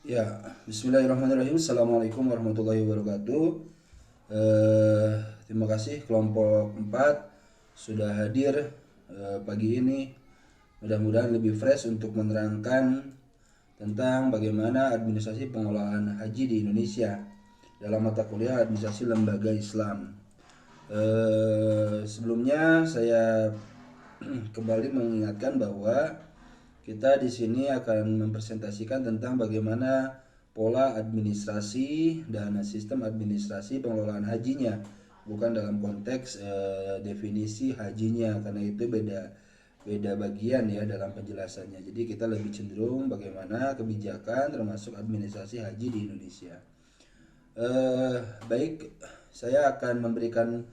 Ya, Bismillahirrahmanirrahim. Assalamualaikum warahmatullahi wabarakatuh. Terima kasih kelompok 4 sudah hadir pagi ini. Mudah-mudahan lebih fresh untuk menerangkan tentang bagaimana administrasi pengelolaan haji di Indonesia dalam mata kuliah administrasi lembaga Islam. Sebelumnya saya kembali mengingatkan bahwa kita di sini akan mempresentasikan tentang bagaimana pola administrasi dan sistem administrasi pengelolaan hajinya, bukan dalam konteks definisi hajinya, karena itu beda beda bagian ya dalam penjelasannya. Jadi kita lebih cenderung bagaimana kebijakan termasuk administrasi haji di Indonesia. Baik, saya akan memberikan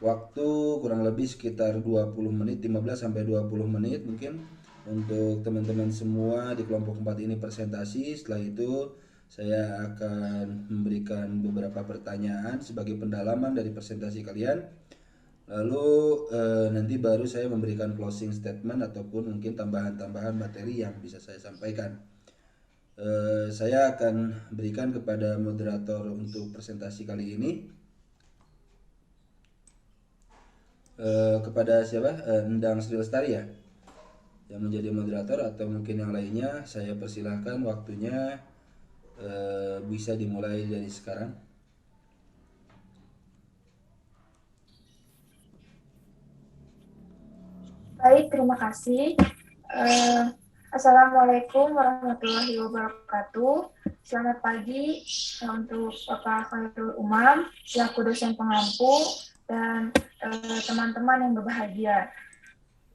waktu kurang lebih sekitar 20 menit, 15 sampai 20 menit mungkin untuk teman-teman semua di kelompok 4 ini presentasi. Setelah itu saya akan memberikan beberapa pertanyaan sebagai pendalaman dari presentasi kalian. Lalu nanti baru saya memberikan closing statement ataupun mungkin tambahan-tambahan materi yang bisa saya sampaikan. Saya akan berikan kepada moderator untuk presentasi kali ini. Kepada siapa? Endang Sri Lestari ya, yang menjadi moderator, atau mungkin yang lainnya. Saya persilahkan waktunya, bisa dimulai dari sekarang. Baik, terima kasih. Eh, Assalamualaikum warahmatullahi wabarakatuh. Selamat pagi untuk Bapak Khairul Umam, selaku dosen pengampu, dan teman-teman yang berbahagia.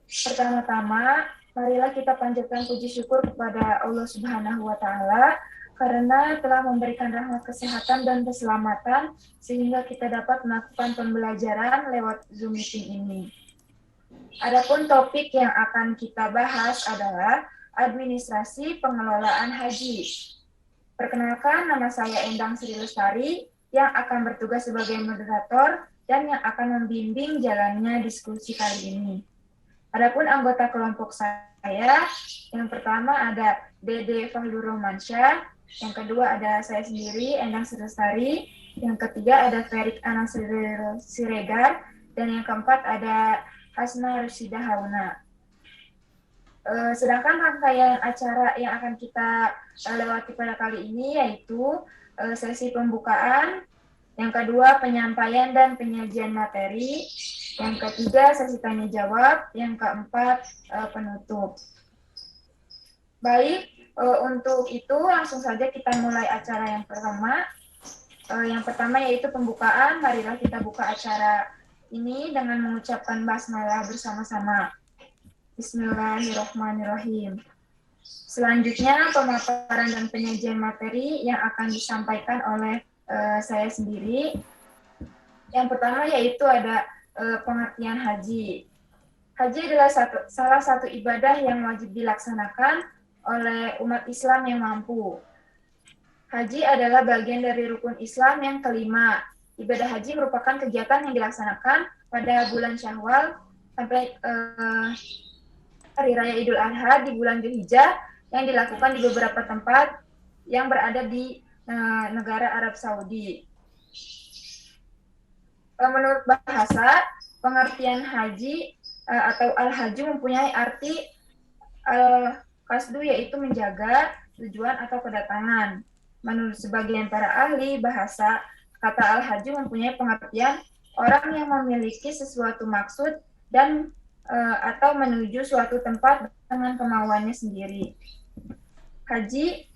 Pertama-tama, marilah kita panjatkan puji syukur kepada Allah Subhanahu wa Ta'ala karena telah memberikan rahmat kesehatan dan keselamatan sehingga kita dapat melakukan pembelajaran lewat Zoom meeting ini. Adapun topik yang akan kita bahas adalah administrasi pengelolaan haji. Perkenalkan, nama saya Endang Sri Lestari yang akan bertugas sebagai moderator dan yang akan membimbing jalannya diskusi kali ini. Adapun anggota kelompok saya, yang pertama ada Dede Fahlur Romansyah, yang kedua ada saya sendiri, Endang Sri Lestari, yang ketiga ada Ferik Anasir Siregar, dan yang keempat ada Hasna Rusida Hauna. Sedangkan rangkaian acara yang akan kita lewati pada kali ini yaitu sesi pembukaan, yang kedua penyampaian dan penyajian materi, yang ketiga sesi tanya jawab, yang keempat penutup. Baik, untuk itu langsung saja kita mulai acara yang pertama. Yang pertama yaitu pembukaan. Marilah kita buka acara ini dengan mengucapkan basmalah bersama-sama. Bismillahirrahmanirrahim. Selanjutnya pemaparan dan penyajian materi yang akan disampaikan oleh saya sendiri. Yang pertama yaitu ada pengertian haji. Haji adalah salah satu ibadah yang wajib dilaksanakan oleh umat Islam yang mampu. Haji adalah bagian dari rukun Islam yang kelima. Ibadah haji merupakan kegiatan yang dilaksanakan pada bulan Syawal sampai Hari Raya Idul Adha di bulan Dzulhijjah yang dilakukan di beberapa tempat yang berada di negara Arab Saudi. Menurut bahasa, pengertian haji atau al-haju mempunyai arti al-qasdu, yaitu menjaga tujuan atau kedatangan. Menurut sebagian para ahli bahasa, kata al-haju mempunyai pengertian orang yang memiliki sesuatu maksud dan atau menuju suatu tempat dengan kemauannya sendiri. Haji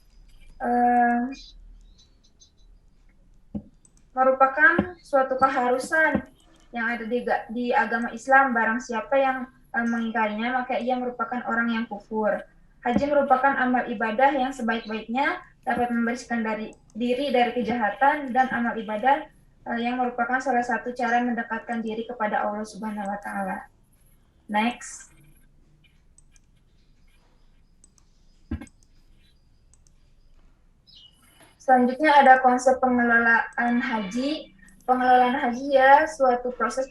merupakan suatu keharusan yang ada di agama Islam. Barang siapa yang mengingkarinya, maka ia merupakan orang yang kufur. Haji merupakan amal ibadah yang sebaik-baiknya dapat membersihkan diri dari kejahatan, dan amal ibadah yang merupakan salah satu cara mendekatkan diri kepada Allah Subhanahu wa Ta'ala. Next. Selanjutnya ada konsep pengelolaan haji. Pengelolaan haji ya suatu proses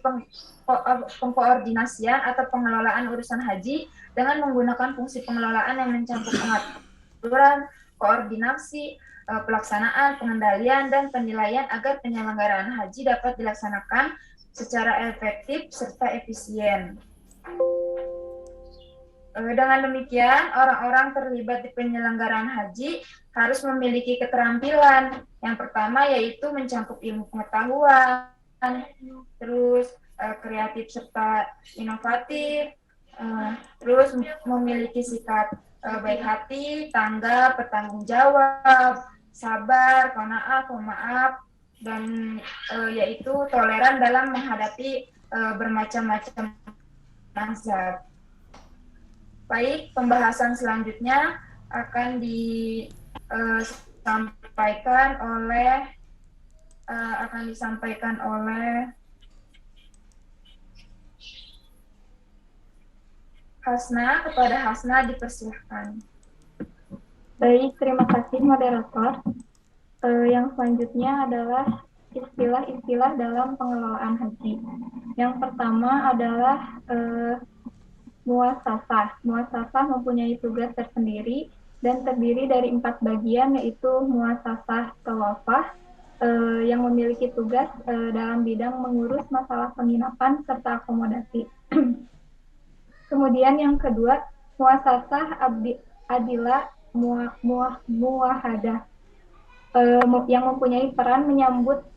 pengkoordinasian atau pengelolaan urusan haji dengan menggunakan fungsi pengelolaan yang mencakup pengaturan, koordinasi, pelaksanaan, pengendalian, dan penilaian agar penyelenggaraan haji dapat dilaksanakan secara efektif serta efisien. Dengan demikian, orang-orang terlibat di penyelenggaraan haji harus memiliki keterampilan. Yang pertama yaitu mencakup ilmu pengetahuan, terus kreatif serta inovatif, terus memiliki sikap baik hati, tanggap, bertanggung jawab, sabar, qanaah, pemaaf, dan yaitu toleran dalam menghadapi bermacam-macam mazhab. Baik, pembahasan selanjutnya akan disampaikan oleh Hasna. Kepada Hasna dipersilahkan. Baik, terima kasih moderator. Yang selanjutnya adalah istilah-istilah dalam pengelolaan haji. Yang pertama adalah muasasah. Muasasah mempunyai tugas tersendiri dan terdiri dari 4 bagian, yaitu muasasah tawafah yang memiliki tugas dalam bidang mengurus masalah penginapan serta akomodasi. Kemudian yang kedua, muasasah adilah muwahadah yang mempunyai peran menyambut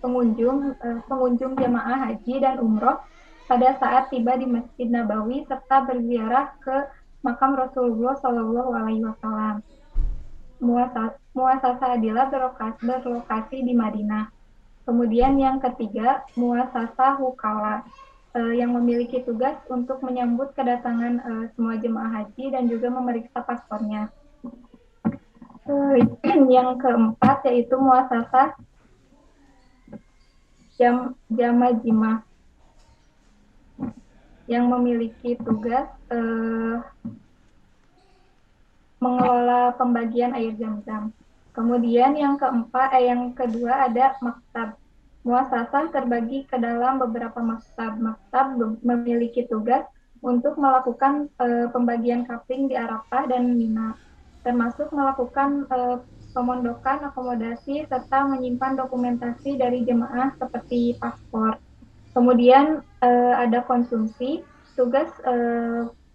pengunjung jemaah haji dan umroh pada saat tiba di Masjid Nabawi serta berziarah ke makam Rasulullah Shallallahu Alaihi Wasallam. Muasasah Adilah berlokasi di Madinah. Kemudian yang ketiga, muasasah Wukala yang memiliki tugas untuk menyambut kedatangan semua jemaah haji dan juga memeriksa paspornya. Yang keempat yaitu muasasah Jamajimah yang memiliki tugas mengelola pembagian air zam-zam. Kemudian yang kedua ada maktab. Muasasah terbagi ke dalam beberapa maktab. Maktab memiliki tugas untuk melakukan pembagian kapling di Arafah dan Mina, termasuk melakukan pemondokan, akomodasi, serta menyimpan dokumentasi dari jemaah seperti paspor. Kemudian ada konsumsi. Tugas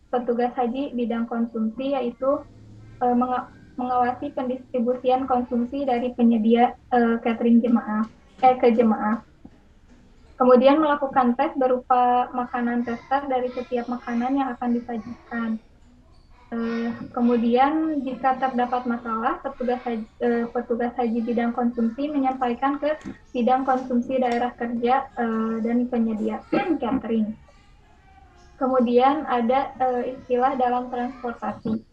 petugas haji bidang konsumsi yaitu mengawasi pendistribusian konsumsi dari penyedia catering ke jemaah. Kemudian melakukan tes berupa makanan tester dari setiap makanan yang akan disajikan. Kemudian jika terdapat masalah, petugas haji bidang konsumsi menyampaikan ke bidang konsumsi daerah kerja dan penyedia catering. Kemudian ada istilah dalam transportasi.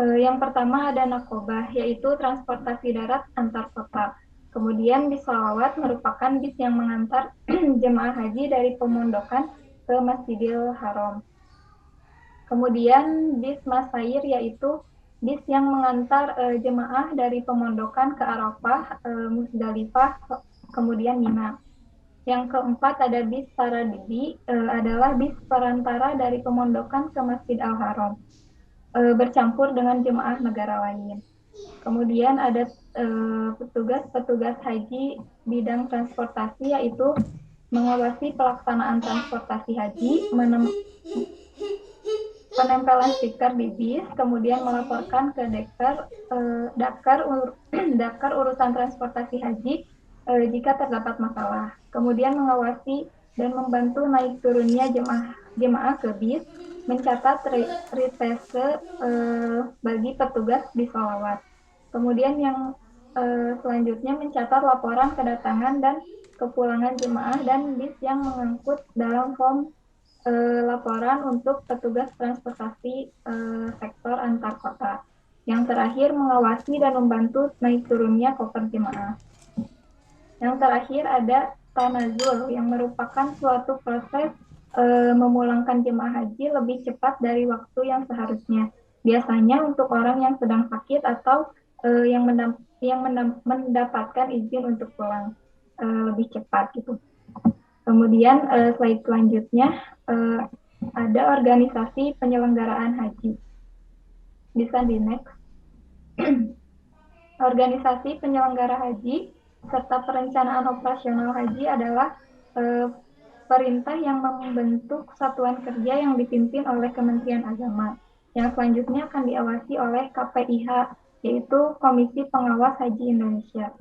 Yang pertama ada nakobah, yaitu transportasi darat antar kota. Kemudian bis sholawat merupakan bis yang mengantar jemaah haji dari pemondokan ke Masjidil Haram. Kemudian bis masair, yaitu bis yang mengantar jemaah dari pemondokan ke Arafah, Musdalifah, kemudian Mina. Yang keempat ada bis paradidi, adalah bis perantara dari pemondokan ke Masjid Al-Haram, bercampur dengan jemaah negara lain. Kemudian ada petugas haji bidang transportasi, yaitu mengawasi pelaksanaan transportasi haji, penempelan stiker di bis, kemudian melaporkan ke Dakar urusan transportasi haji jika terdapat masalah. Kemudian mengawasi dan membantu naik turunnya jemaah ke bis, mencatat retese bagi petugas bis sholawat. Kemudian yang selanjutnya mencatat laporan kedatangan dan kepulangan jemaah dan bis yang mengangkut dalam form laporan untuk petugas transportasi sektor antar kota. Yang terakhir mengawasi dan membantu naik turunnya koper jemaah. Yang terakhir ada tanazul yang merupakan suatu proses memulangkan jemaah haji lebih cepat dari waktu yang seharusnya. Biasanya untuk orang yang sedang sakit atau yang mendapatkan izin untuk pulang lebih cepat gitu. Kemudian slide selanjutnya ada organisasi penyelenggaraan haji. Bisa di next. organisasi penyelenggara haji serta perencanaan operasional haji adalah perintah yang membentuk satuan kerja yang dipimpin oleh Kementerian Agama. Yang selanjutnya akan diawasi oleh KPIH, yaitu Komisi Pengawas Haji Indonesia.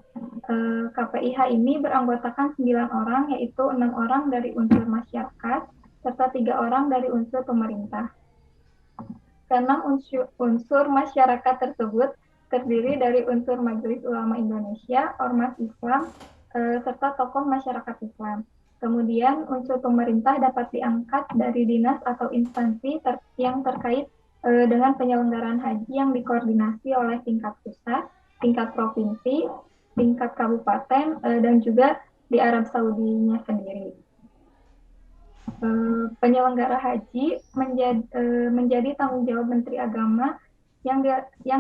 KPIH ini beranggotakan 9 orang, yaitu 6 orang dari unsur masyarakat, serta 3 orang dari unsur pemerintah. Karena unsur masyarakat tersebut terdiri dari unsur Majelis Ulama Indonesia, Ormas Islam, serta tokoh masyarakat Islam. Kemudian unsur pemerintah dapat diangkat dari dinas atau instansi yang terkait dengan penyelenggaraan haji yang dikoordinasi oleh tingkat pusat, tingkat provinsi, tingkat kabupaten, dan juga di Arab Saudinya sendiri. Penyelenggara haji menjadi tanggung jawab Menteri Agama yang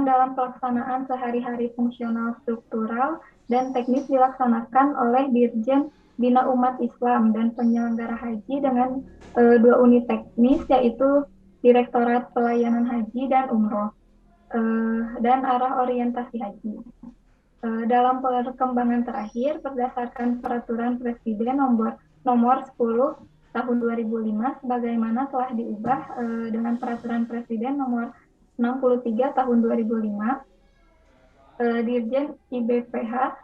dalam pelaksanaan sehari-hari fungsional, struktural, dan teknis dilaksanakan oleh Dirjen Bina Umat Islam dan penyelenggara haji dengan 2 unit teknis, yaitu Direktorat Pelayanan Haji dan Umroh dan arah orientasi haji. Dalam perkembangan terakhir, berdasarkan Peraturan Presiden nomor 10 tahun 2005, sebagaimana telah diubah dengan Peraturan Presiden nomor 63 tahun 2005, Dirjen IBPH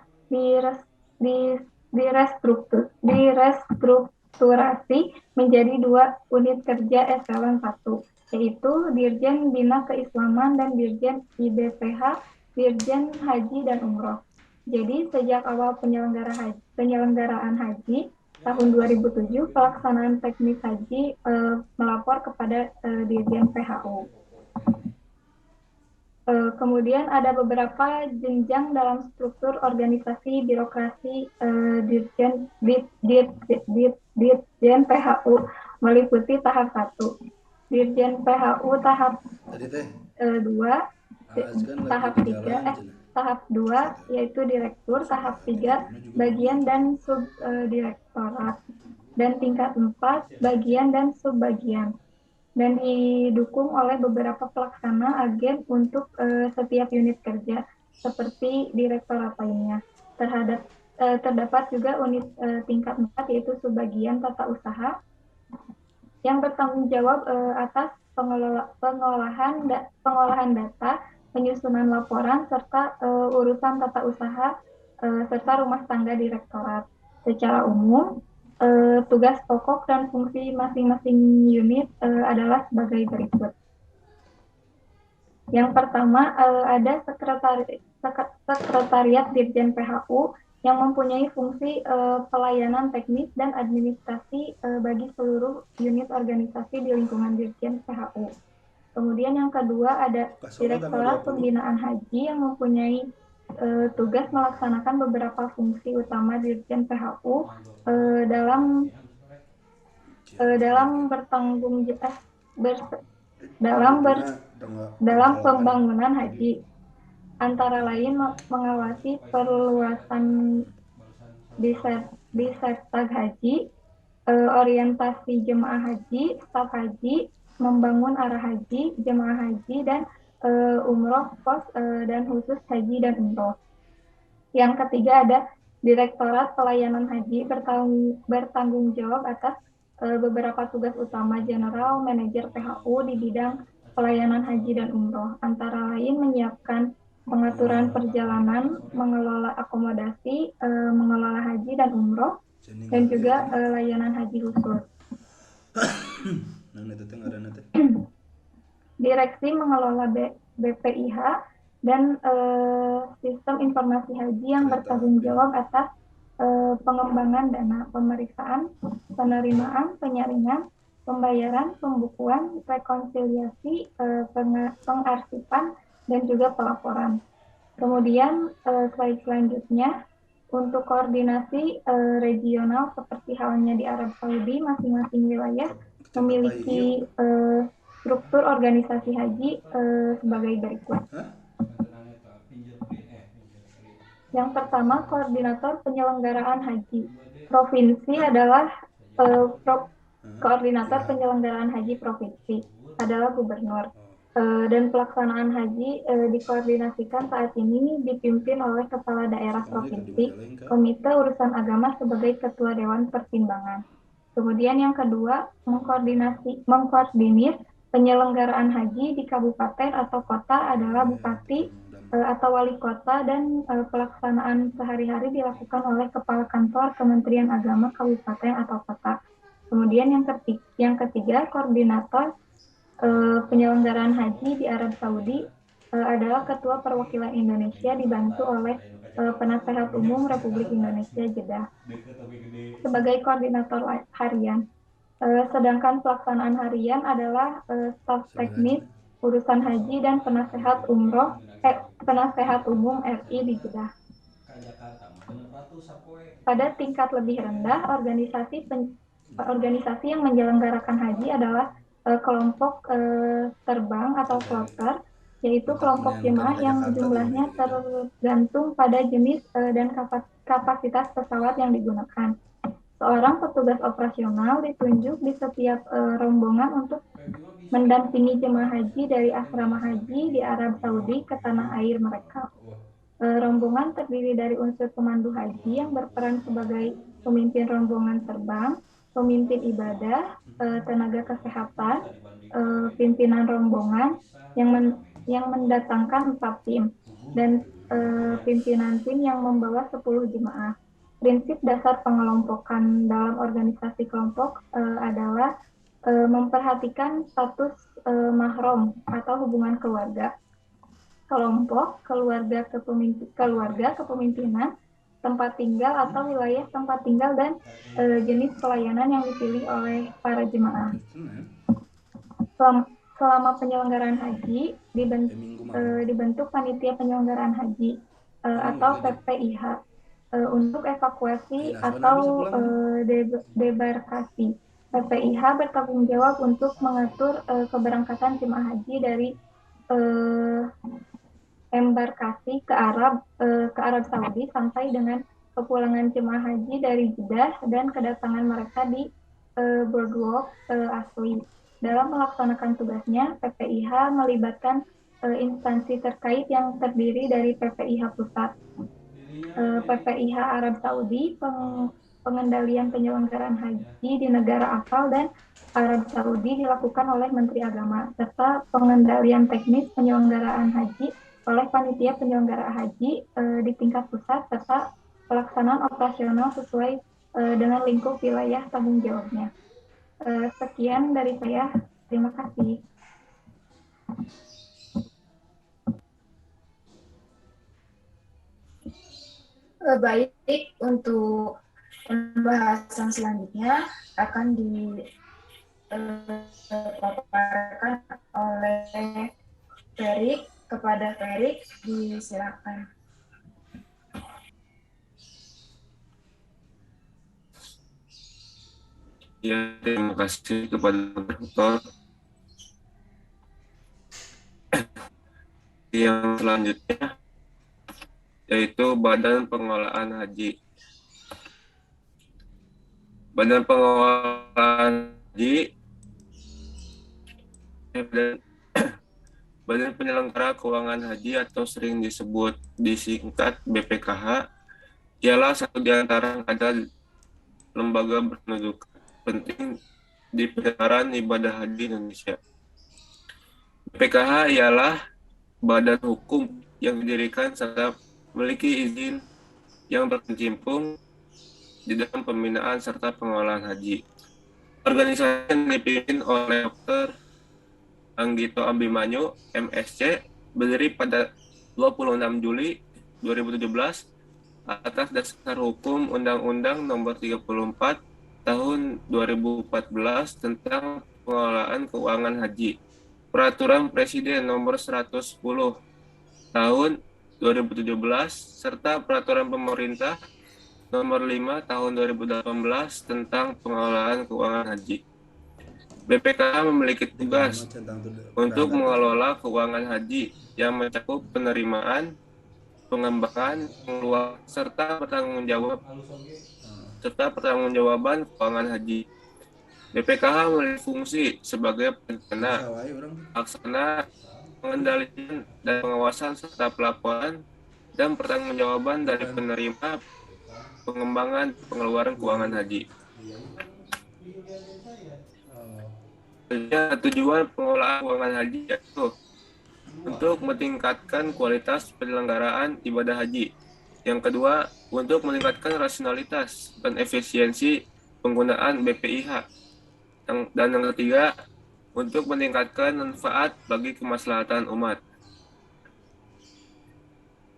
direstrukturasi menjadi 2 unit kerja eselon 1, yaitu Dirjen Bina Keislaman dan Dirjen IBPH, Dirjen Haji dan Umroh. Jadi sejak awal penyelenggaraan haji tahun 2007, pelaksanaan teknis haji melapor kepada Dirjen PHU. Kemudian ada beberapa jenjang dalam struktur organisasi birokrasi Dirjen PHU meliputi tahap 1. Dirjen PHU tahap 2, tahap 2 yaitu direktur, tahap 3 bagian dan subdirektorat, dan tingkat 4 bagian dan subbagian, dan didukung oleh beberapa pelaksana agen untuk setiap unit kerja seperti direktorat lainnya. Terdapat juga unit tingkat 4 yaitu subbagian tata usaha yang bertanggung jawab atas pengolahan data, penyusunan laporan, serta urusan tata usaha serta rumah tangga direktorat. Secara umum, tugas pokok dan fungsi masing-masing unit adalah sebagai berikut. Yang pertama, ada sekretariat Dirjen PHU yang mempunyai fungsi pelayanan teknis dan administrasi bagi seluruh unit organisasi di lingkungan Dirjen PHU. Kemudian yang kedua ada Direktorat Pembinaan Haji yang mempunyai tugas melaksanakan beberapa fungsi utama Dirjen PHU dalam pembangunan haji, antara lain mengawasi perluasan disertag haji, orientasi jemaah haji, staf haji, membangun arah haji, jemaah haji, dan umroh, pos dan khusus haji dan umroh. Yang ketiga ada Direktorat Pelayanan Haji bertanggung jawab atas beberapa tugas utama General Manager PHU di bidang pelayanan haji dan umroh, antara lain menyiapkan pengaturan perjalanan, mengelola akomodasi, mengelola haji dan umroh, dan juga layanan haji khusus. Direksi mengelola BPIH dan sistem informasi haji yang bertanggung jawab atas pengembangan dana, pemeriksaan, penerimaan, penyaringan, pembayaran, pembukuan, rekonsiliasi, pengarsipan, dan juga pelaporan. Kemudian slide selanjutnya, untuk koordinasi regional seperti halnya di Arab Saudi, masing-masing wilayah memiliki struktur organisasi haji sebagai berikut. Yang pertama, koordinator penyelenggaraan haji. Provinsi adalah koordinator penyelenggaraan haji provinsi adalah gubernur. Dan pelaksanaan haji dikoordinasikan saat ini dipimpin oleh Kepala Daerah Provinsi, Komite Urusan Agama sebagai Ketua Dewan Pertimbangan. Kemudian yang kedua, mengkoordinir penyelenggaraan haji di kabupaten atau kota adalah bupati atau wali kota, dan pelaksanaan sehari-hari dilakukan oleh Kepala Kantor Kementerian Agama kabupaten atau kota. Kemudian yang ketiga, koordinator penyelenggaraan haji di Arab Saudi adalah Ketua Perwakilan Indonesia dibantu oleh Penasehat Umum Republik Indonesia Jeddah sebagai koordinator harian. Sedangkan pelaksanaan harian adalah staf teknis urusan haji dan penasehat umum RI di Jeddah. Pada tingkat lebih rendah, organisasi yang menyelenggarakan haji adalah kelompok terbang atau kloter, yaitu kelompok jemaah yang jumlahnya tergantung pada jenis dan kapasitas pesawat yang digunakan. Seorang petugas operasional ditunjuk di setiap rombongan untuk mendampingi jemaah haji dari asrama haji di Arab Saudi ke tanah air mereka. Rombongan terdiri dari unsur pemandu haji yang berperan sebagai pemimpin rombongan terbang, pemimpin ibadah, tenaga kesehatan, pimpinan rombongan yang mendatangkan 4 tim, dan pimpinan tim yang membawa 10 jemaah. Prinsip dasar pengelompokan dalam organisasi kelompok adalah memperhatikan status mahram atau hubungan keluarga, kelompok, keluarga kepemimpinan, tempat tinggal atau wilayah tempat tinggal, dan jenis pelayanan yang dipilih oleh para jemaah. Selama penyelenggaraan haji dibentuk panitia penyelenggaraan haji atau PPIH untuk evakuasi atau debarkasi. PPIH bertanggung jawab untuk mengatur keberangkatan jemaah haji dari embarkasi ke Arab Saudi sampai dengan kepulangan jemaah haji dari Jeddah dan kedatangan mereka di boardwalk asli. Dalam melaksanakan tugasnya, PPIH melibatkan instansi terkait yang terdiri dari PPIH Pusat, PPIH Arab Saudi, pengendalian penyelenggaraan haji di negara asal dan Arab Saudi dilakukan oleh Menteri Agama, serta pengendalian teknis penyelenggaraan haji oleh panitia penyelenggara haji di tingkat pusat, serta pelaksanaan operasional sesuai dengan lingkup wilayah tanggung jawabnya. Sekian dari saya. Terima kasih. Baik, untuk pembahasan selanjutnya akan dipaparkan oleh Ferik. Kepada Ferik, disilakan. Ya, terima kasih kepada Dr. Yang selanjutnya yaitu Badan Pengelolaan Haji. Badan Pengelolaan Haji Badan Penyelenggara Keuangan Haji atau sering disingkat BPKH ialah satu di antara ada lembaga berkedudukan penting di penyelenggaraan ibadah haji Indonesia. BPKH ialah badan hukum yang didirikan serta memiliki izin yang berkecimpung di dalam pembinaan serta pengelolaan haji. Organisasi yang dipimpin oleh Dr. Anggito Abimanyu, MSc, berdiri pada 26 Juli 2017 atas dasar hukum Undang-Undang Nomor 34 Tahun 2014 tentang pengelolaan keuangan haji, Peraturan Presiden Nomor 110 Tahun 2017, serta Peraturan Pemerintah Nomor 5 Tahun 2018 tentang pengelolaan keuangan haji. BPKH memiliki tugas untuk mengelola keuangan haji yang mencakup penerimaan, pengembangan, pengeluaran, serta pertanggungjawaban keuangan haji. BPKH memiliki fungsi sebagai perencana, Sawai orang. pelaksana, pengendalian dan pengawasan serta pelaporan dan pertanggungjawaban dari penerima pengembangan pengeluaran keuangan haji. Tujuan pengelolaan keuangan haji yaitu untuk meningkatkan kualitas penyelenggaraan ibadah haji. Yang kedua, untuk meningkatkan rasionalitas dan efisiensi penggunaan BPIH. Dan yang ketiga, untuk meningkatkan manfaat bagi kemaslahatan umat.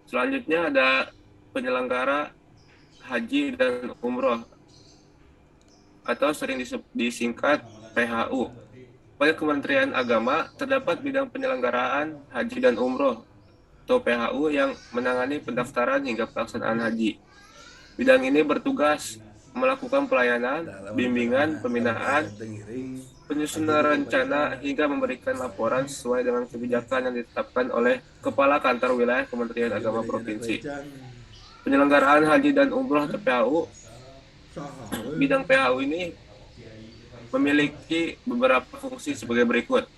Selanjutnya ada penyelenggara haji dan umroh atau sering disingkat PHU. Pada Kementerian Agama terdapat bidang penyelenggaraan haji dan umroh atau PHU yang menangani pendaftaran hingga pelaksanaan haji. Bidang ini bertugas melakukan pelayanan, bimbingan, pembinaan, penyusunan rencana, hingga memberikan laporan sesuai dengan kebijakan yang ditetapkan oleh Kepala Kantor Wilayah Kementerian Agama Provinsi. Penyelenggaraan haji dan umroh atau PHU, bidang PHU ini memiliki beberapa fungsi sebagai berikut.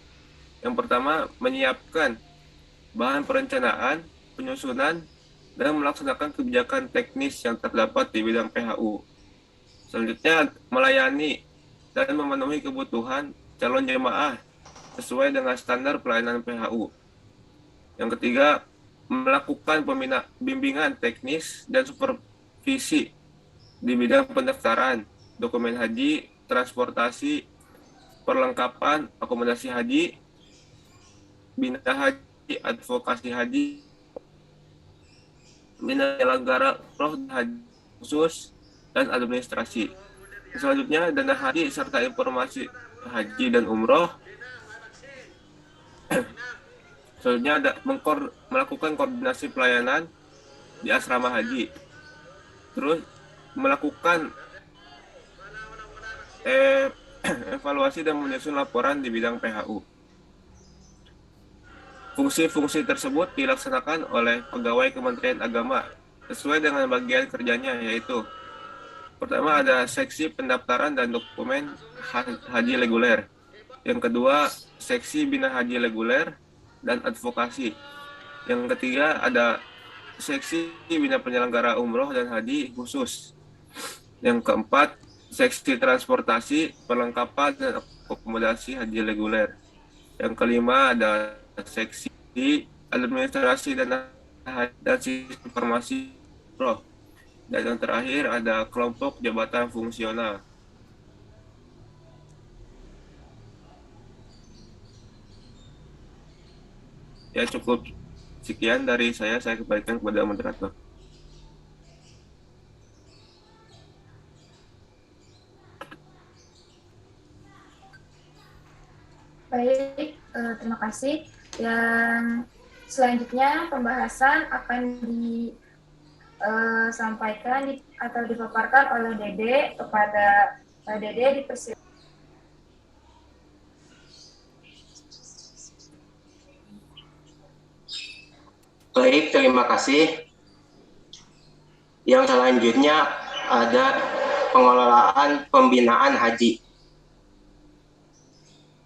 Yang pertama, menyiapkan bahan perencanaan, penyusunan, dan melaksanakan kebijakan teknis yang terdapat di bidang PHU. Selanjutnya, melayani dan memenuhi kebutuhan calon jemaah sesuai dengan standar pelayanan PHU. Yang ketiga, melakukan bimbingan teknis dan supervisi di bidang pendaftaran, dokumen haji, transportasi, perlengkapan akomodasi haji, bina haji, advokasi haji, bina penyelenggara umroh haji khusus, dan administrasi. Selanjutnya, dana haji serta informasi haji dan umroh. Selanjutnya ada melakukan koordinasi pelayanan di asrama haji. Terus melakukan evaluasi dan menyusun laporan di bidang PHU. Fungsi-fungsi tersebut dilaksanakan oleh pegawai Kementerian Agama sesuai dengan bagian kerjanya, yaitu pertama ada seksi pendaftaran dan dokumen haji reguler. Yang kedua, seksi bina haji reguler dan advokasi. Yang ketiga, ada seksi bina penyelenggara umroh dan haji khusus. Yang keempat, seksi transportasi, perlengkapan dan akomodasi haji reguler. Yang kelima, ada seksi administrasi dan informasi umroh. Dan yang terakhir ada kelompok jabatan fungsional. Ya, cukup sekian dari saya kembalikan kepada moderator. Baik, terima kasih. Yang selanjutnya pembahasan akan disampaikan atau dipaparkan oleh Dede kepada Dede dipersilakan. Baik, terima kasih. Yang selanjutnya ada pengelolaan pembinaan haji.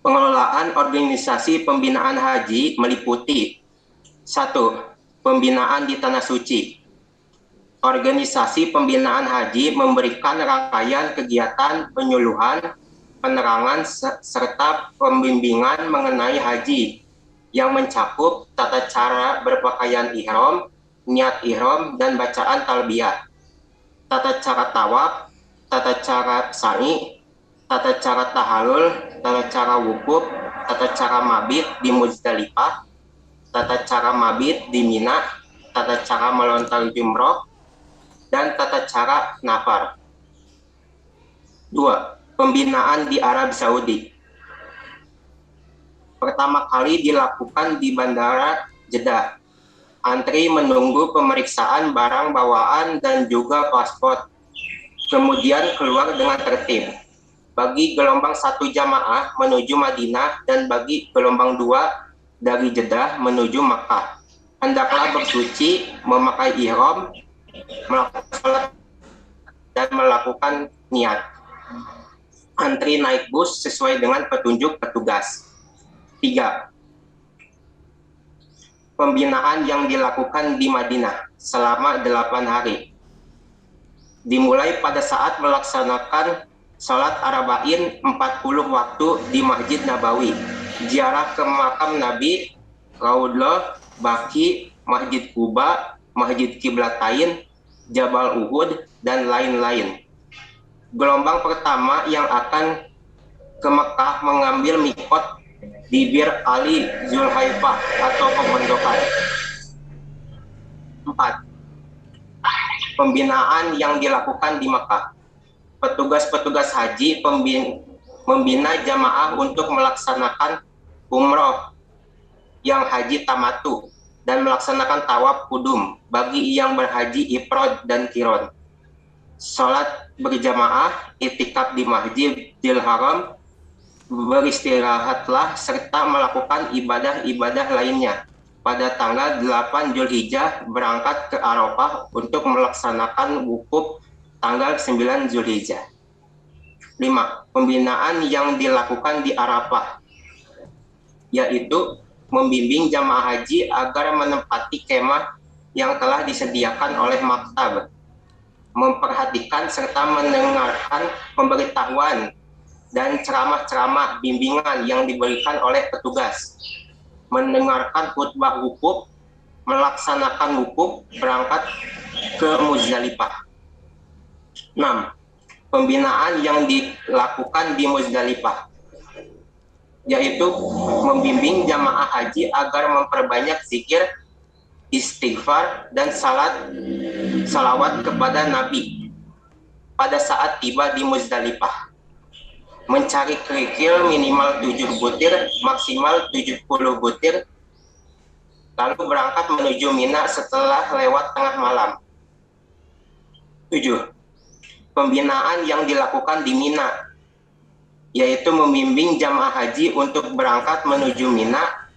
Pengelolaan organisasi pembinaan haji meliputi 1. Pembinaan di Tanah Suci. Organisasi pembinaan haji memberikan rangkaian kegiatan penyuluhan, penerangan, serta pembimbingan mengenai haji yang mencakup tata cara berpakaian ihram, niat ihram, dan bacaan talbiyah, tata cara tawaf, tata cara sa'i, tata cara tahalul, tata cara wukuf, tata cara mabit di Muzdalifah, tata cara mabit di Mina, tata cara melontar jumroh, dan tata cara nafar. 2. Pembinaan di Arab Saudi. Pertama kali dilakukan di Bandara Jeddah. Antri menunggu pemeriksaan barang bawaan dan juga paspor. Kemudian keluar dengan tertib. Bagi gelombang 1 jamaah menuju Madinah dan bagi gelombang 2 dari Jeddah menuju Makkah. Hendaklah bersuci, memakai ihram, melakukan salat, dan melakukan niat. antri naik bus sesuai dengan petunjuk petugas. 3. Pembinaan yang dilakukan di Madinah selama 8 hari. Dimulai pada saat melaksanakan sholat Arba'in 40 waktu di Masjid Nabawi, ziarah ke makam Nabi, Raudhah, Baqi, Masjid Quba, Masjid Qiblatain, Jabal Uhud, dan lain-lain. Gelombang pertama yang akan ke Mekah mengambil mikot di Bir Ali Zulhaifah atau pemondokan. 4. Pembinaan yang dilakukan di Mekah. Petugas-petugas haji membina jamaah untuk melaksanakan umroh yang haji tamatu dan melaksanakan tawaf kudum bagi yang berhaji ifrad dan qiron. Sholat berjamaah, itikaf di Masjidil Haram, beristirahatlah serta melakukan ibadah-ibadah lainnya. Pada tanggal 8 Zulhijjah berangkat ke Arafah untuk melaksanakan wukuf tanggal 9 Zulhijjah. 5. Pembinaan yang dilakukan di Arafah, yaitu membimbing jamaah haji agar menempati kemah yang telah disediakan oleh maktab, memperhatikan serta mendengarkan pemberitahuan dan ceramah-ceramah bimbingan yang diberikan oleh petugas, mendengarkan khutbah wukuf, melaksanakan wukuf, berangkat ke Muzdalifah. 6. Pembinaan yang dilakukan di Muzdalifah, yaitu membimbing jamaah haji agar memperbanyak zikir, istighfar, dan salawat kepada Nabi pada saat tiba di Muzdalifah. Mencari kerikil minimal 7 butir, maksimal 70 butir, lalu berangkat menuju Mina setelah lewat tengah malam. 7. Pembinaan yang dilakukan di Mina, yaitu membimbing jamaah haji untuk berangkat menuju Mina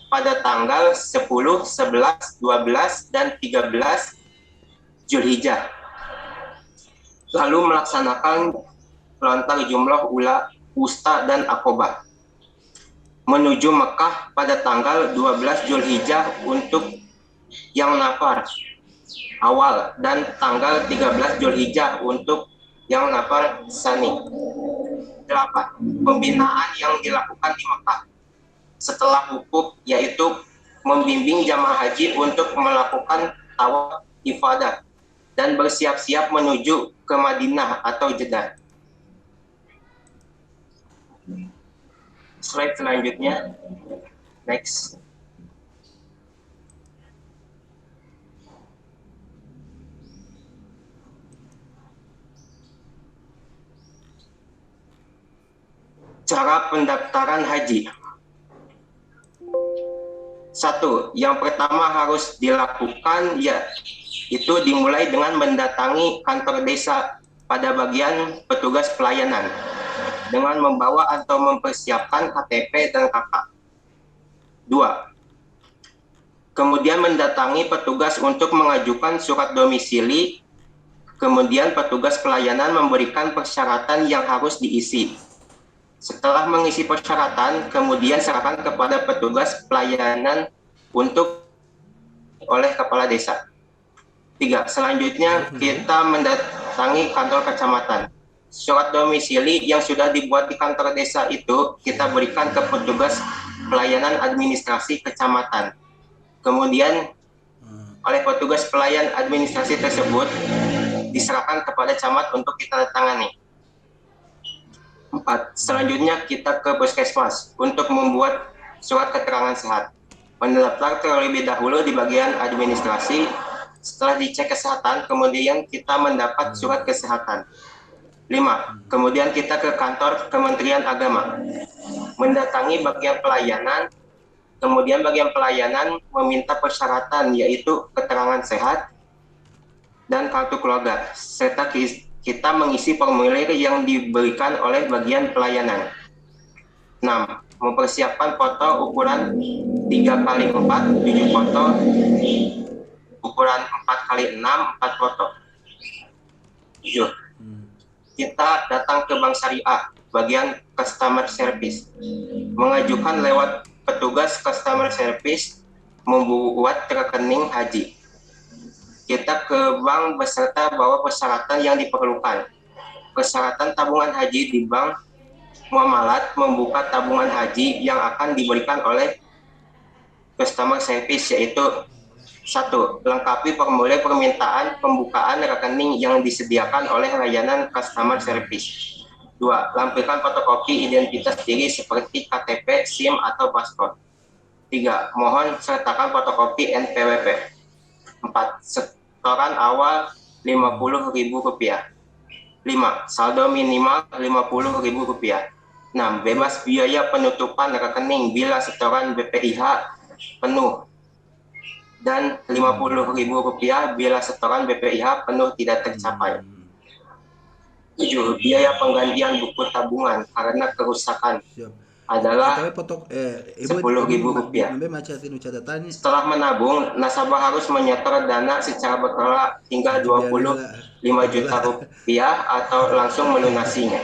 pada tanggal 10, 11, 12, dan 13 Zulhijjah, lalu melaksanakan lontar jumlah ula, usta, dan akobah. Menuju Mekah pada tanggal 12 Zulhijjah untuk yang nafar awal dan tanggal 13 Zulhijjah untuk yang nafar sani. 8. Pembinaan yang dilakukan di Mekah setelah wukuf, yaitu membimbing jamaah haji untuk melakukan tawaf ifadah dan bersiap-siap menuju ke Madinah atau Jeddah. Slide selanjutnya, next. Cara pendaftaran haji. 1. Yang pertama harus dilakukan yaitu dimulai dengan mendatangi kantor desa pada bagian petugas pelayanan dengan membawa atau mempersiapkan KTP dan KK. 2. Kemudian mendatangi petugas untuk mengajukan surat domisili. Kemudian petugas pelayanan memberikan persyaratan yang harus diisi. Setelah mengisi persyaratan, kemudian serahkan kepada petugas pelayanan oleh kepala desa. 3. Selanjutnya kita mendatangi kantor kecamatan. Surat domisili yang sudah dibuat di kantor desa itu kita berikan ke petugas pelayanan administrasi kecamatan. Kemudian oleh petugas pelayan administrasi tersebut diserahkan kepada camat untuk kita tangani. 4. Selanjutnya kita ke puskesmas untuk membuat surat keterangan sehat. Mendaftar terlebih dahulu di bagian administrasi. Setelah dicek kesehatan, kemudian kita mendapat surat kesehatan. 5. Kemudian kita ke kantor Kementerian Agama, mendatangi bagian pelayanan. Kemudian bagian pelayanan meminta persyaratan, yaitu keterangan sehat dan kartu keluarga, serta kita mengisi formulir yang diberikan oleh bagian pelayanan. 6. Mempersiapkan foto ukuran 3x4, 7 foto, ukuran 4x6, 4 foto. 7. kita datang ke Bank Syariah, bagian customer service, mengajukan lewat petugas customer service membuat rekening haji. Kita ke bank beserta bawa persyaratan yang diperlukan. Persyaratan tabungan haji di bank muamalat membuka tabungan haji yang akan diberikan oleh customer service, yaitu 1. Lengkapi formulir permintaan pembukaan rekening yang disediakan oleh layanan customer service. 2. Lampirkan fotokopi identitas diri seperti KTP, SIM, atau paspor. 3. Mohon sertakan fotokopi NPWP. 4. Setoran awal Rp50.000. 5. Saldo minimal Rp50.000. 6. Bebas biaya penutupan rekening bila setoran BPIH penuh, dan Rp50.000 bila setoran BPIH penuh tidak tercapai. 7. Biaya penggantian buku tabungan karena kerusakan adalah Rp10.000. Setelah menabung, nasabah harus menyetor dana secara berkala hingga Rp25 juta atau langsung melunasinya.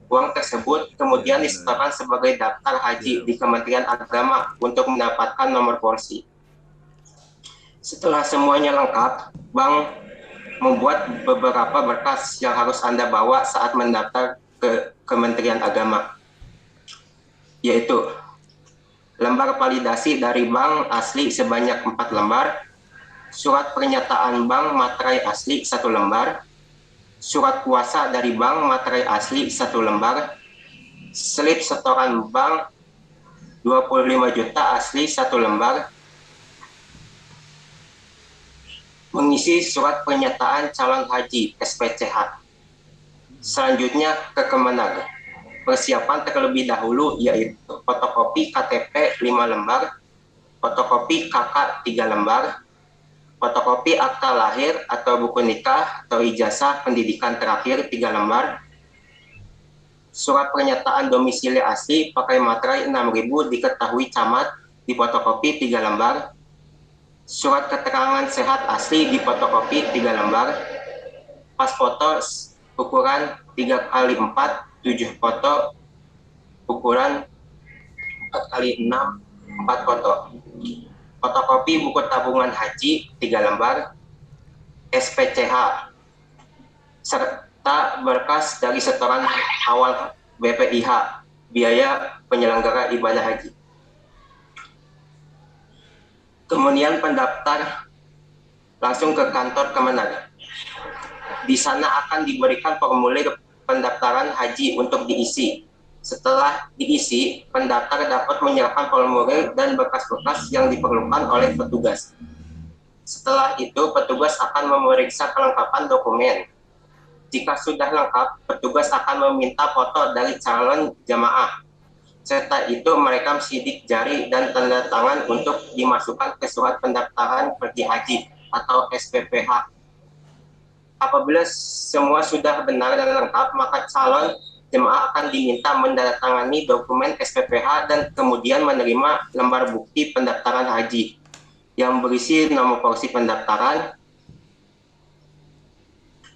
Uang tersebut kemudian disetorkan sebagai daftar haji di Kementerian Agama untuk mendapatkan nomor porsi. Setelah semuanya lengkap, bank membuat beberapa berkas yang harus Anda bawa saat mendaftar ke Kementerian Agama, yaitu lembar validasi dari bank asli sebanyak 4 lembar, surat pernyataan bank materai asli 1 lembar, surat kuasa dari bank materai asli 1 lembar, slip setoran bank 25 juta asli 1 lembar, mengisi surat pernyataan calon haji SPCH. Selanjutnya ke Kemenag. Persiapan terlebih dahulu yaitu fotokopi KTP 5 lembar, fotokopi KK 3 lembar, fotokopi akta lahir atau buku nikah atau ijazah pendidikan terakhir 3 lembar, surat pernyataan domisili asli pakai materai 6.000 diketahui camat difotokopi 3 lembar, surat keterangan sehat asli difotokopi 3 lembar, pas foto ukuran 3x4 7 foto, ukuran 4x6 4 foto, fotokopi buku tabungan haji 3 lembar, SPCH, serta berkas dari setoran awal BPIH, biaya penyelenggara ibadah haji. Kemudian pendaftar langsung ke kantor Kemenag. Di sana akan diberikan formulir pendaftaran haji untuk diisi. Setelah diisi, pendaftar dapat menyerahkan formulir dan berkas-berkas yang diperlukan oleh petugas. Setelah itu, petugas akan memeriksa kelengkapan dokumen. Jika sudah lengkap, petugas akan meminta foto dari calon jamaah. Serta itu merekam sidik jari dan tanda tangan untuk dimasukkan ke surat pendaftaran pergi haji atau SPPH. Apabila semua sudah benar dan lengkap, maka calon jemaah akan diminta menandatangani dokumen SPPH dan kemudian menerima lembar bukti pendaftaran haji yang berisi nomor porsi pendaftaran.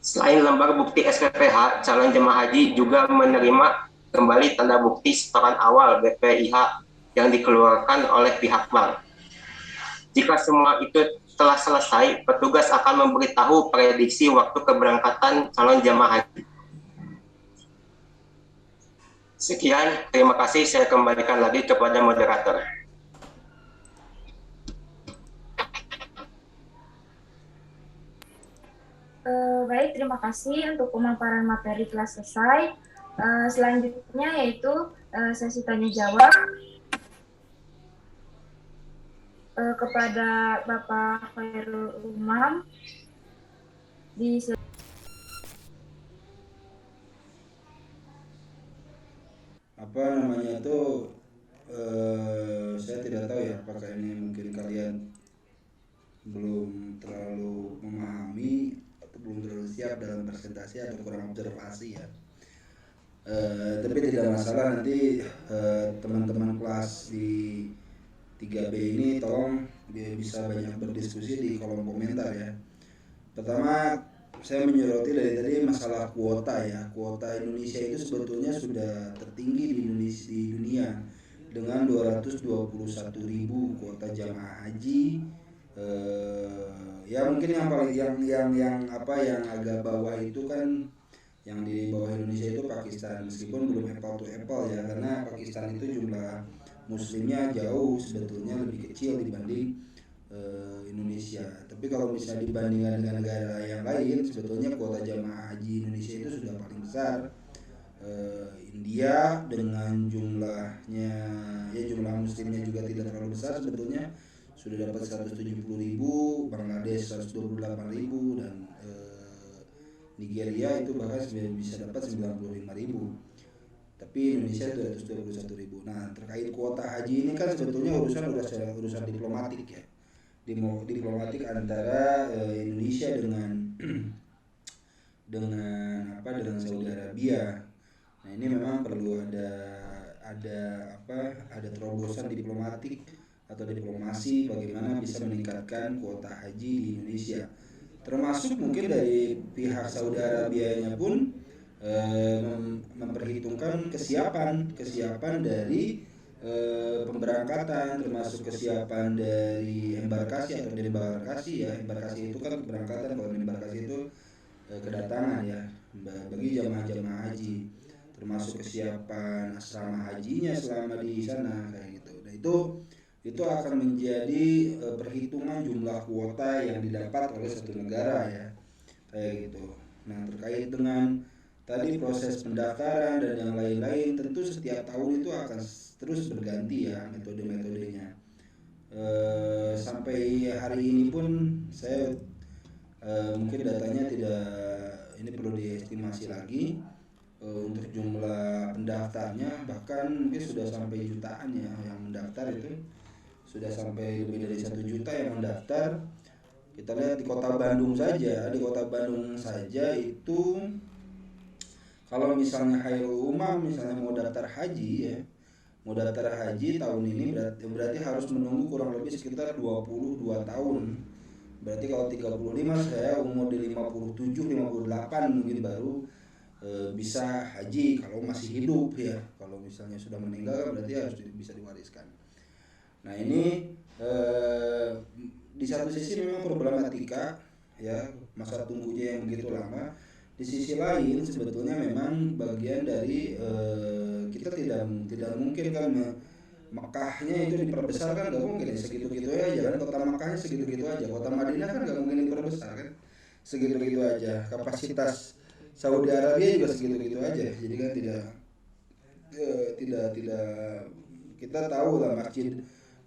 Selain lembar bukti SPPH, calon jemaah haji juga menerima kembali tanda bukti setoran awal BPIH yang dikeluarkan oleh pihak bank. Jika semua itu telah selesai, petugas akan memberitahu prediksi waktu keberangkatan calon jemaah haji. Sekian, terima kasih. Saya kembalikan lagi kepada moderator. Baik, terima kasih untuk pemaparan materi telah selesai. Selanjutnya yaitu sesi tanya jawab kepada Bapak Khairul Umam. Apa namanya itu, saya tidak tahu ya apakah ini mungkin kalian belum terlalu memahami atau belum terlalu siap dalam presentasi atau kurang observasi ya. Tapi tidak masalah, nanti teman-teman kelas di 3B ini tolong bisa banyak berdiskusi di kolom komentar ya. Pertama, saya menyoroti dari tadi masalah kuota ya. Kuota Indonesia itu sebetulnya sudah tertinggi di Indonesia di dunia dengan 221.000 kuota jamaah haji. Ya mungkin yang paling yang agak bawah itu kan, yang di bawah Indonesia itu Pakistan, meskipun belum apple to apple ya, karena Pakistan itu jumlah muslimnya jauh sebetulnya lebih kecil dibanding Indonesia. Tapi kalau misalnya dibandingkan dengan negara yang lain, sebetulnya kuota jamaah haji Indonesia itu sudah paling besar. India dengan jumlahnya, ya jumlah muslimnya juga tidak terlalu besar sebetulnya, sudah dapat 170.000, Bangladesh 128.000, dan Nigeria itu bahkan bisa dapat 95.000. Tapi Indonesia 221.000. Nah, terkait kuota haji ini kan sebetulnya urusan diplomatik ya. Diplomatik antara Indonesia dengan Saudi Arabia. Nah, ini memang perlu ada terobosan diplomatik atau diplomasi bagaimana bisa meningkatkan kuota haji di Indonesia. Termasuk mungkin dari pihak Saudi Arabianya pun memperhitungkan kesiapan dari pemberangkatan, termasuk kesiapan dari embarkasi atau debarkasi ya. Embarkasi itu kan keberangkatan, kalau embarkasi itu kedatangan ya bagi jamaah haji, termasuk kesiapan asrama hajinya selama di sana kayak gitu. Nah, itu akan menjadi perhitungan jumlah kuota yang didapat oleh satu negara ya kayak gitu. Nah, terkait dengan tadi proses pendaftaran dan yang lain-lain, tentu setiap tahun itu akan terus berganti ya metode-metodenya. Sampai hari ini pun saya mungkin datanya tidak, ini perlu diestimasi lagi untuk jumlah pendaftarnya, bahkan mungkin sudah sampai jutaan ya yang mendaftar, itu sudah sampai lebih dari 1 juta yang mendaftar. Kita lihat di kota Bandung saja itu, kalau misalnya Khairul Umam misalnya mau daftar haji tahun ini berarti harus menunggu kurang lebih sekitar 22 tahun. Berarti kalau 35, saya umur di 57, 58 mungkin baru bisa haji kalau masih hidup ya. Kalau misalnya sudah meninggal berarti harus bisa diwariskan. Nah, ini di satu sisi memang problematika ya, masa tunggunya yang begitu lama. Di sisi lain sebetulnya memang bagian dari kita tidak mungkin kan Mekahnya itu diperbesar kan, nggak mungkin segitu-gitu aja kan. Kota Mekahnya segitu-gitu aja, kota Madinah kan nggak mungkin diperbesar kan, segitu-gitu aja. Kapasitas Saudi Arabia juga segitu-gitu aja. Jadi kan tidak kita tahu lah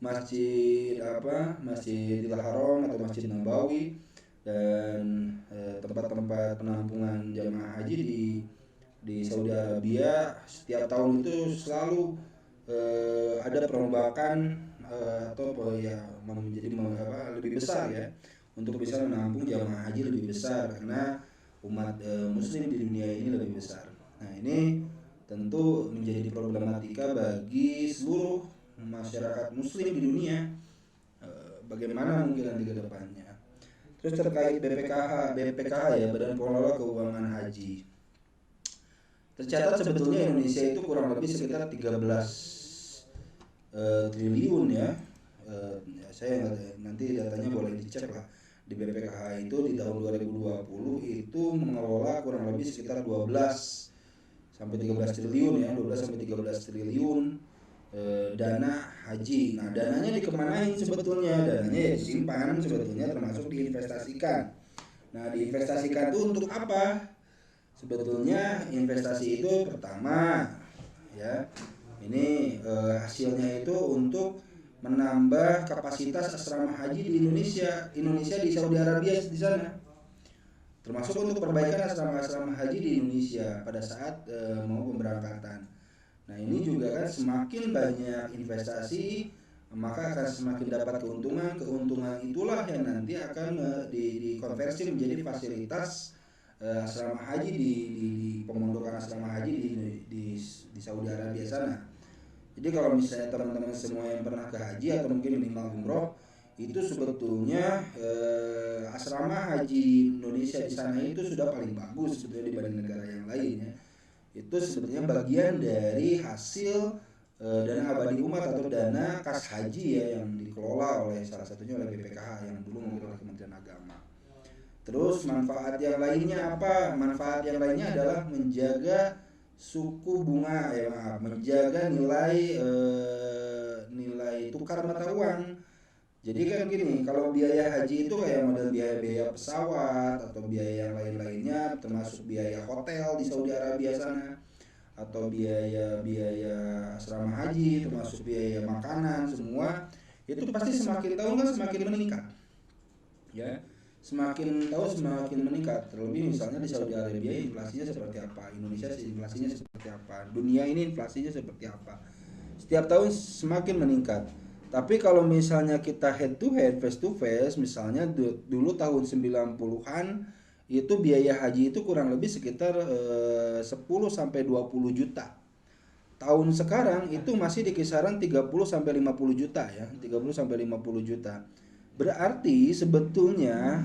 Masjidil Haram atau Masjid Nabawi dan tempat-tempat penampungan jamaah haji di Saudi Arabia setiap tahun itu selalu ada perombakan atau menjadi lebih besar ya, untuk bisa menampung jamaah haji lebih besar karena umat muslim di dunia ini lebih besar. Nah, ini tentu menjadi problematika bagi seluruh masyarakat muslim di dunia, bagaimana mungkin nanti ke depannya. Terus terkait BPKH ya, Badan Pengelola Keuangan Haji, tercatat sebetulnya Indonesia itu kurang lebih sekitar 13 triliun ya. Saya nanti datanya boleh dicek lah. Di BPKH itu di tahun 2020 itu mengelola kurang lebih sekitar 12 sampai 13 triliun ya, 12 sampai 13 triliun dana haji. Nah, dananya dikemanain sebetulnya? Dananya ya disimpan sebetulnya, termasuk diinvestasikan. Nah, diinvestasikan itu untuk apa? Sebetulnya investasi itu pertama ya, ini hasilnya itu untuk menambah kapasitas asrama haji di Indonesia di Saudi Arabia di sana, termasuk untuk perbaikan asrama haji di Indonesia pada saat mau pemberangkatan. Nah, ini juga kan semakin banyak investasi maka akan semakin dapat keuntungan itulah yang nanti akan dikonversi menjadi fasilitas asrama haji di pemondokan asrama haji di Saudi Arabia sana. Jadi kalau misalnya teman-teman semua yang pernah ke haji atau mungkin minimal umroh itu sebetulnya asrama haji Indonesia di sana itu sudah paling bagus sebetulnya dibanding negara yang lain ya. Itu sebetulnya bagian dari hasil dana abadi umat atau dana kas haji ya yang dikelola oleh salah satunya oleh BPKH yang dulu mungkin oleh Kementerian Agama. Terus manfaat yang lainnya apa? Manfaat yang lainnya adalah menjaga suku bunga menjaga nilai tukar mata uang. Jadi kan gini, kalau biaya haji itu kayak model biaya pesawat atau biaya yang lain-lainnya, termasuk biaya hotel di Saudi Arabia sana, atau biaya asrama haji, termasuk biaya makanan, semua itu pasti semakin tahun kan semakin meningkat, ya. Semakin tahun semakin meningkat. Terlebih misalnya di Saudi Arabia inflasinya seperti apa, Indonesia inflasinya seperti apa, dunia ini inflasinya seperti apa. Setiap tahun semakin meningkat. Tapi kalau misalnya kita head to head, face to face, misalnya dulu tahun 90-an itu biaya haji itu kurang lebih sekitar 10 sampai 20 juta. Tahun sekarang itu masih di kisaran 30 sampai 50 juta ya, 30 sampai 50 juta. Berarti sebetulnya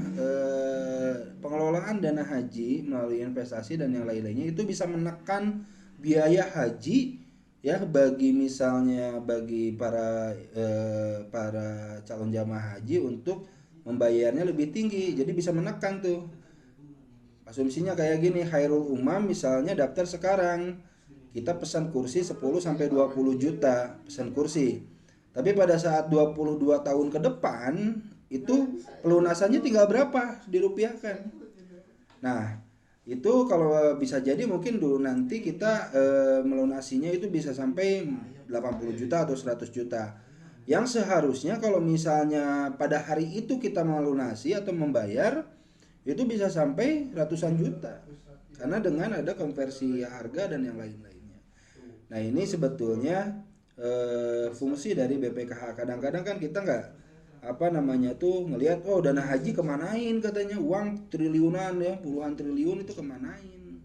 pengelolaan dana haji melalui investasi dan yang lain-lainnya itu bisa menekan biaya haji ya bagi misalnya bagi para calon jamaah haji untuk membayarnya lebih tinggi. Jadi bisa menekan tuh. Asumsinya kayak gini, Khairul Umam misalnya daftar sekarang, kita pesan kursi 10 sampai 20 juta pesan kursi. Tapi pada saat 22 tahun ke depan itu pelunasannya tinggal berapa dirupiahkan. Nah, itu kalau bisa jadi mungkin dulu nanti kita melunasinya itu bisa sampai 80 juta atau 100 juta. Yang seharusnya kalau misalnya pada hari itu kita melunasi atau membayar itu bisa sampai ratusan juta. Karena dengan ada konversi harga dan yang lain-lainnya. Nah, ini sebetulnya fungsi dari BPKH. Kadang-kadang kan kita nggak ngelihat dana haji kemanain, katanya uang triliunan ya, puluhan triliun itu kemanain,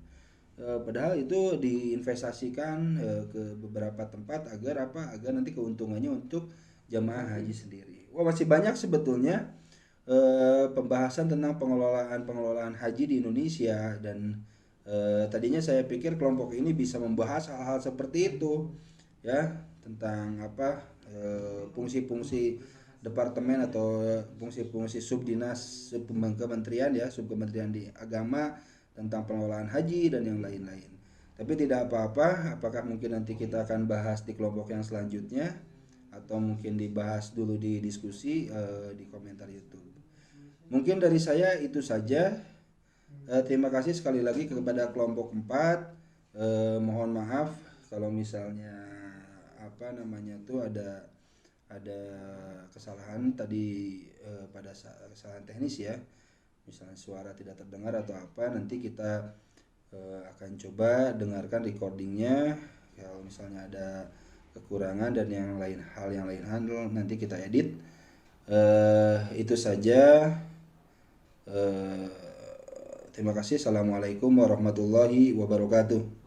padahal itu diinvestasikan ke beberapa tempat agar nanti keuntungannya untuk jamaah haji sendiri. Masih banyak sebetulnya pembahasan tentang pengelolaan haji di Indonesia dan tadinya saya pikir kelompok ini bisa membahas hal-hal seperti itu ya, tentang fungsi-fungsi departemen atau fungsi-fungsi subdinas kementerian ya, subkementerian di agama tentang pengelolaan haji dan yang lain-lain. Tapi tidak apa-apa, apakah mungkin nanti kita akan bahas di kelompok yang selanjutnya atau mungkin dibahas dulu di diskusi di komentar YouTube. Mungkin dari saya itu saja. Terima kasih sekali lagi kepada kelompok 4. Mohon maaf kalau misalnya ada kesalahan tadi pada kesalahan teknis ya, misalnya suara tidak terdengar atau apa, nanti kita akan coba dengarkan recordingnya. Kalau misalnya ada kekurangan dan hal yang lain nanti kita edit. Itu saja. Terima kasih. Assalamualaikum warahmatullahi wabarakatuh.